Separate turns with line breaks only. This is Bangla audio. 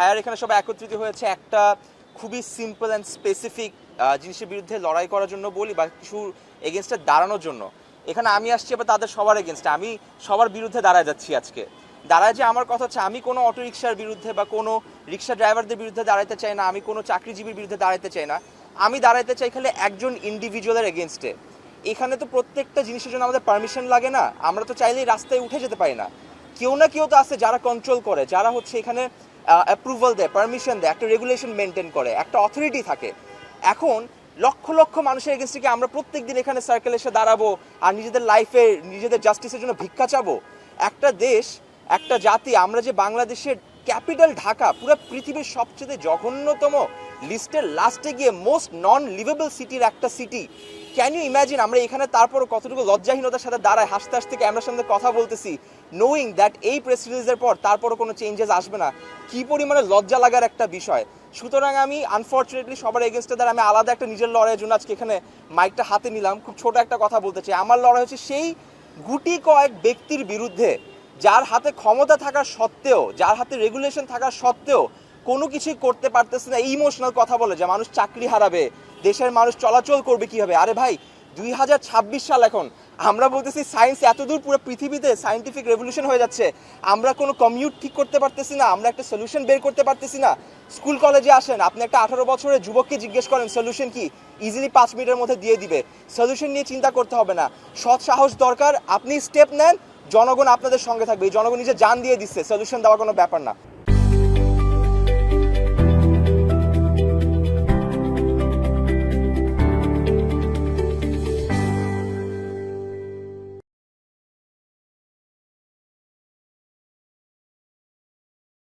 ভাইয়ার এখানে সবাই একত্রিত হয়েছে একটা খুবই সিম্পল অ্যান্ড স্পেসিফিক জিনিসের বিরুদ্ধে লড়াই করার জন্য বলি বা কিছু এগেনস্টে দাঁড়ানোর জন্য। এখানে আমি আসছি এবার তাদের সবার এগেনস্টে, আমি সবার বিরুদ্ধে দাঁড়ায় যাচ্ছি আজকে। দাঁড়ায় যে আমার কথা হচ্ছে, আমি কোনো অটো রিক্সার বিরুদ্ধে বা কোনো রিক্সা ড্রাইভারদের বিরুদ্ধে দাঁড়াতে চাই না, আমি কোনো চাকরিজীবীর বিরুদ্ধে দাঁড়াতে চাই না, আমি দাঁড়াতে চাই খালি একজন ইন্ডিভিজুয়ালের এগেনস্টে। এখানে তো প্রত্যেকটা জিনিসের জন্য আমাদের পারমিশন লাগে না, আমরা তো চাইলেই রাস্তায় উঠে যেতে পারি না। কেউ না কেউ তো আছে যারা কন্ট্রোল করে, যারা হচ্ছে এখানে অ্যাপ্রুভাল দেয়, পারমিশন দেয়, একটা রেগুলেশন মেনটেন করে, একটা অথরিটি থাকে। এখন লক্ষ লক্ষ মানুষের এগেনস্টে কি আমরা প্রত্যেকদিন এখানে সার্কেল এসে দাঁড়াবো আর নিজেদের লাইফে নিজেদের জাস্টিসের জন্য ভিক্ষা চাবো? একটা দেশ, একটা জাতি, আমরা যে বাংলাদেশের ক্যাপিটাল ঢাকা পুরো পৃথিবীর সবচেয়ে জঘন্যতম লিস্টের লাস্টে গিয়ে মোস্ট নন লিভেবল সিটির একটা সিটি, ক্যান ইউ ইম্যাজিন আমরা এখানে তারপরও কতটুকু লজ্জাহীনতার সাথে দাঁড়ায় হাসতে হাসতে ক্যামেরার সামনে কথা বলতেছি, নোয়িং দ্যাট এই প্রেস রিলিজের পর তারপরও কোনো চেঞ্জেস আসবে না। কি পরিমাণে লজ্জা লাগার একটা বিষয়। সুতরাং আমি আনফর্চুনেটলি সবার এগেনস্টে দ্বারা আমি আলাদা একটা নিজের লড়াইয়ের জন্য আজকে এখানে মাইকটা হাতে নিলাম। খুব ছোট একটা কথা বলতে চাই, আমার লড়াই হচ্ছে সেই গুটি কয়েক ব্যক্তির বিরুদ্ধে যার হাতে ক্ষমতা থাকা সত্ত্বেও, যার হাতে রেগুলেশন থাকা সত্ত্বেও কোনো কিছুই করতে পারতেছে না। ইমোশনাল কথা বলে যে মানুষ চাকরি হারাবে, দেশের মানুষ চলাচল করবে কীভাবে। আরে ভাই, 2026 সাল এখন, আমরা বলতেছি সায়েন্স এতদূর পুরো পৃথিবীতে সায়েন্টিফিক রেভলিউশন হয়ে যাচ্ছে, আমরা কোনো কমিউট ঠিক করতে পারতেছি না, আমরা একটা সলিউশন বের করতে পারতেছি না। স্কুল কলেজে আসেন, আপনি একটা 18 বছরের যুবককে জিজ্ঞেস করেন সলিউশন কি, ইজিলি 5 মিনিটের মধ্যে দিয়ে দিবে। সলিউশন নিয়ে চিন্তা করতে হবে না, সৎ সাহস দরকার, আপনি স্টেপ নেন, জনগণ আপনাদের সঙ্গে থাকবে। এই জনগণ নিজে জান দিয়ে দিচ্ছে, সলিউশন দেওয়ার কোনো ব্যাপার না।